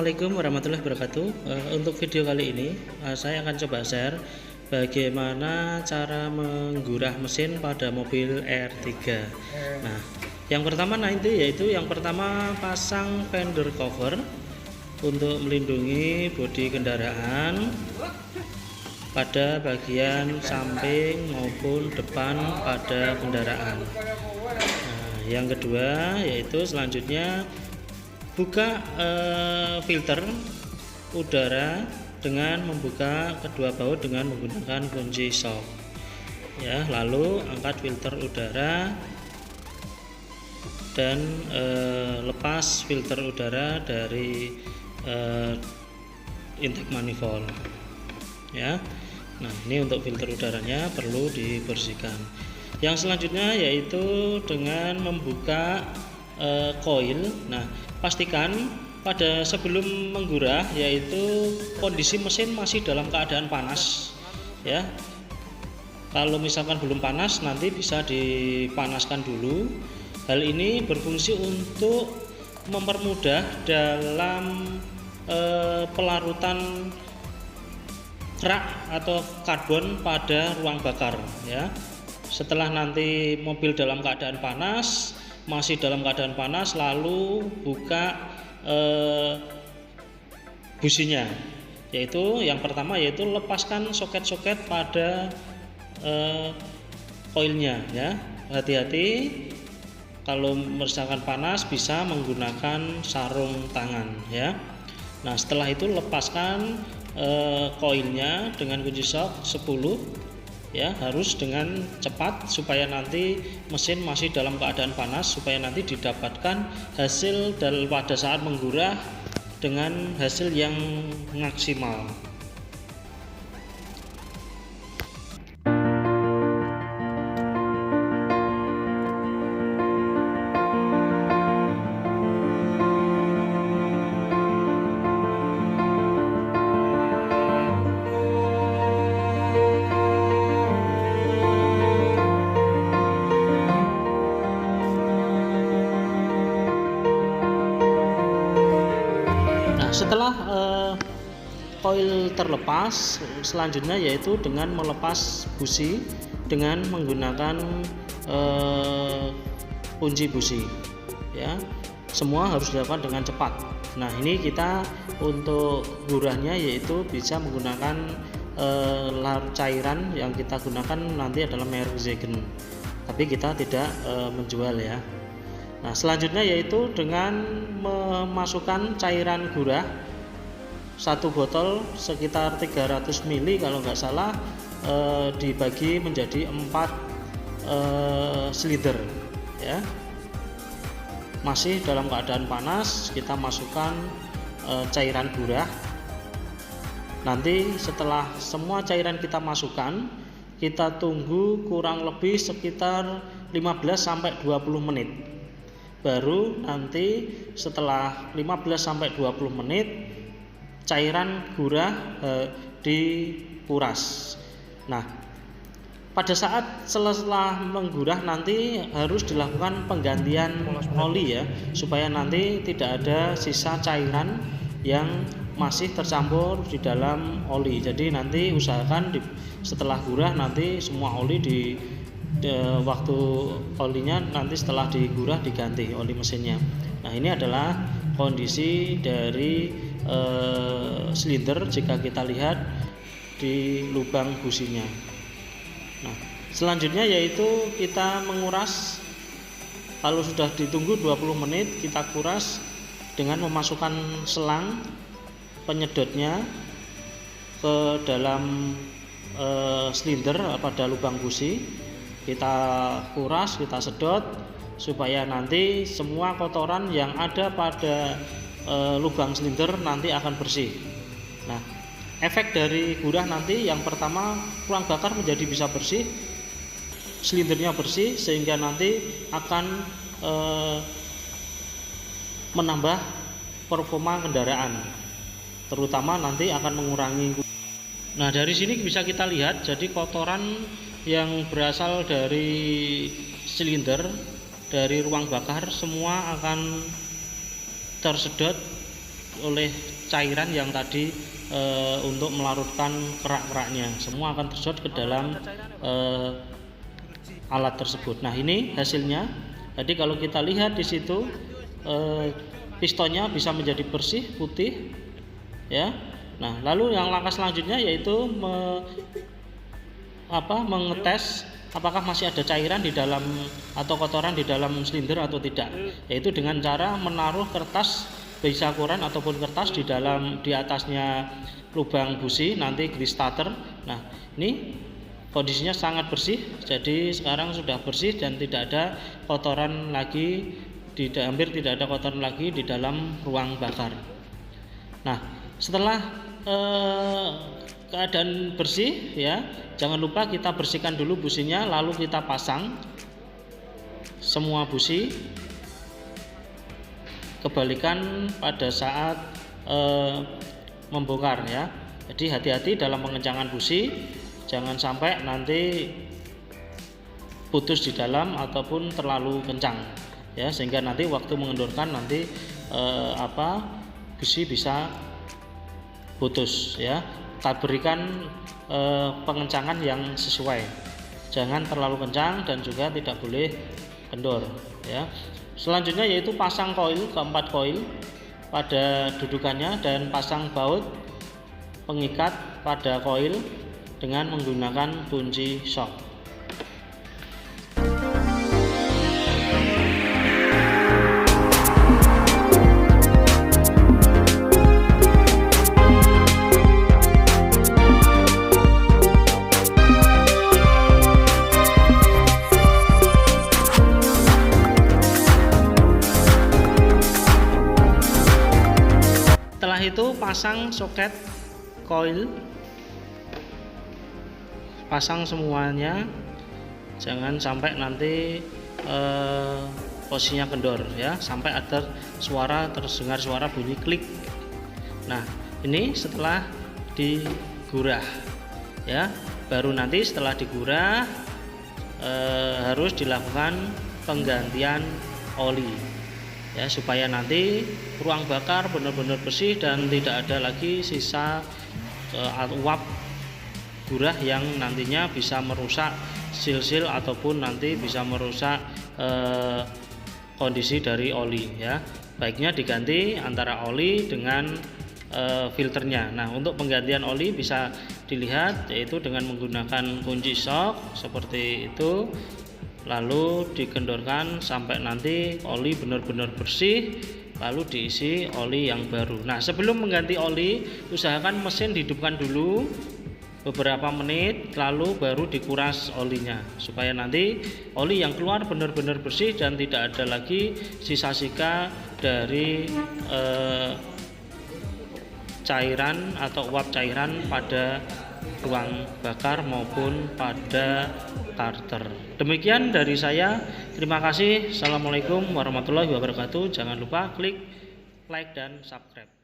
Assalamualaikum warahmatullahi wabarakatuh. Untuk video kali ini saya akan coba share bagaimana cara menggurah mesin pada mobil R3. Nah, yang pertama yaitu yang pertama pasang fender cover untuk melindungi bodi kendaraan pada bagian samping maupun depan pada kendaraan. Nah, yang kedua yaitu selanjutnya buka filter udara dengan membuka kedua baut dengan menggunakan kunci shock ya, lalu angkat filter udara dan lepas filter udara dari intake manifold ya. Nah, ini untuk filter udaranya perlu dibersihkan. Yang selanjutnya yaitu dengan membuka koil. Nah, pastikan pada sebelum menggurah yaitu kondisi mesin masih dalam keadaan panas ya. Kalau misalkan belum panas nanti bisa dipanaskan dulu. Hal ini berfungsi untuk mempermudah dalam pelarutan kerak atau karbon pada ruang bakar ya. Setelah nanti mobil dalam keadaan panas, masih dalam keadaan panas, lalu buka businya, yaitu yang pertama yaitu lepaskan soket-soket pada koilnya ya. Hati-hati kalau misalkan panas bisa menggunakan sarung tangan ya. Nah, setelah itu lepaskan koilnya dengan kunci shock 10 ya, harus dengan cepat supaya nanti mesin masih dalam keadaan panas, supaya nanti didapatkan hasil pada saat menggurah dengan hasil yang maksimal. Setelah koil terlepas, selanjutnya yaitu dengan melepas busi dengan menggunakan kunci busi ya. Semua harus dilakukan dengan cepat. Nah, ini kita untuk gurahnya yaitu bisa menggunakan cairan yang kita gunakan nanti adalah merek Zegen, tapi kita tidak menjual ya. Nah, selanjutnya yaitu dengan memasukkan cairan gurah satu botol sekitar 300 ml kalau nggak salah, dibagi menjadi 4 silinder ya. Masih dalam keadaan panas kita masukkan cairan gurah. Nanti setelah semua cairan kita masukkan, kita tunggu kurang lebih sekitar 15-20 menit. Baru nanti setelah 15-20 menit cairan gurah dikuras. Nah, pada saat setelah menggurah nanti harus dilakukan penggantian oli ya, supaya nanti tidak ada sisa cairan yang masih tercampur di dalam oli. Jadi nanti usahakan setelah gurah nanti semua oli waktu olinya nanti setelah digurah diganti oli mesinnya. Nah, ini adalah kondisi dari silinder jika kita lihat di lubang businya. Nah, selanjutnya yaitu kita menguras. Kalau sudah ditunggu 20 menit kita kuras dengan memasukkan selang penyedotnya ke dalam silinder pada lubang busi. Kita kuras, kita sedot supaya nanti semua kotoran yang ada pada lubang silinder nanti akan bersih. Nah, efek dari gurah nanti yang pertama ruang bakar menjadi bisa bersih, silindernya bersih, sehingga nanti akan menambah performa kendaraan, terutama nanti akan mengurangi. Nah, dari sini bisa kita lihat jadi kotoran yang berasal dari silinder, dari ruang bakar semua akan tersedot oleh cairan yang tadi untuk melarutkan kerak-keraknya, semua akan tersedot ke dalam alat tersebut. Nah, ini hasilnya. Jadi kalau kita lihat di situ pistonnya bisa menjadi bersih putih ya. Nah, lalu yang langkah selanjutnya yaitu mengetes apakah masih ada cairan di dalam atau kotoran di dalam silinder atau tidak, yaitu dengan cara menaruh kertas bisa koran ataupun kertas di atasnya lubang busi, nanti grease starter. Nah, ini kondisinya sangat bersih, jadi sekarang sudah bersih dan tidak ada kotoran lagi, hampir tidak ada kotoran lagi di dalam ruang bakar. Nah, setelah keadaan bersih ya, jangan lupa kita bersihkan dulu businya, lalu kita pasang semua busi. Kebalikan pada saat membongkar ya. Jadi hati-hati dalam pengencangan busi, jangan sampai nanti putus di dalam ataupun terlalu kencang ya, sehingga nanti waktu mengendorkan nanti busi bisa putus ya. Kita berikan pengencangan yang sesuai, jangan terlalu kencang dan juga tidak boleh kendor ya. Selanjutnya yaitu pasang koil, keempat koil pada dudukannya dan pasang baut pengikat pada koil dengan menggunakan kunci shock. Setelah itu pasang soket koil, pasang semuanya, jangan sampai nanti posisinya kendor ya, sampai ada terdengar suara bunyi klik. Nah, ini setelah digurah ya, baru nanti setelah digurah harus dilakukan penggantian oli ya, supaya nanti ruang bakar benar-benar bersih dan tidak ada lagi sisa uap gurah yang nantinya bisa merusak sil-sil ataupun nanti bisa merusak kondisi dari oli ya. Baiknya diganti antara oli dengan filternya. Nah, untuk penggantian oli bisa dilihat yaitu dengan menggunakan kunci shock seperti itu, lalu dikendorkan sampai nanti oli benar-benar bersih, lalu diisi oli yang baru. Nah, sebelum mengganti oli, usahakan mesin dihidupkan dulu beberapa menit, lalu baru dikuras olinya, supaya nanti oli yang keluar benar-benar bersih dan tidak ada lagi sisa-sisa dari cairan atau uap cairan pada ruang bakar maupun pada starter. Demikian dari saya. Terima kasih. Assalamualaikum warahmatullahi wabarakatuh. Jangan lupa klik like dan subscribe.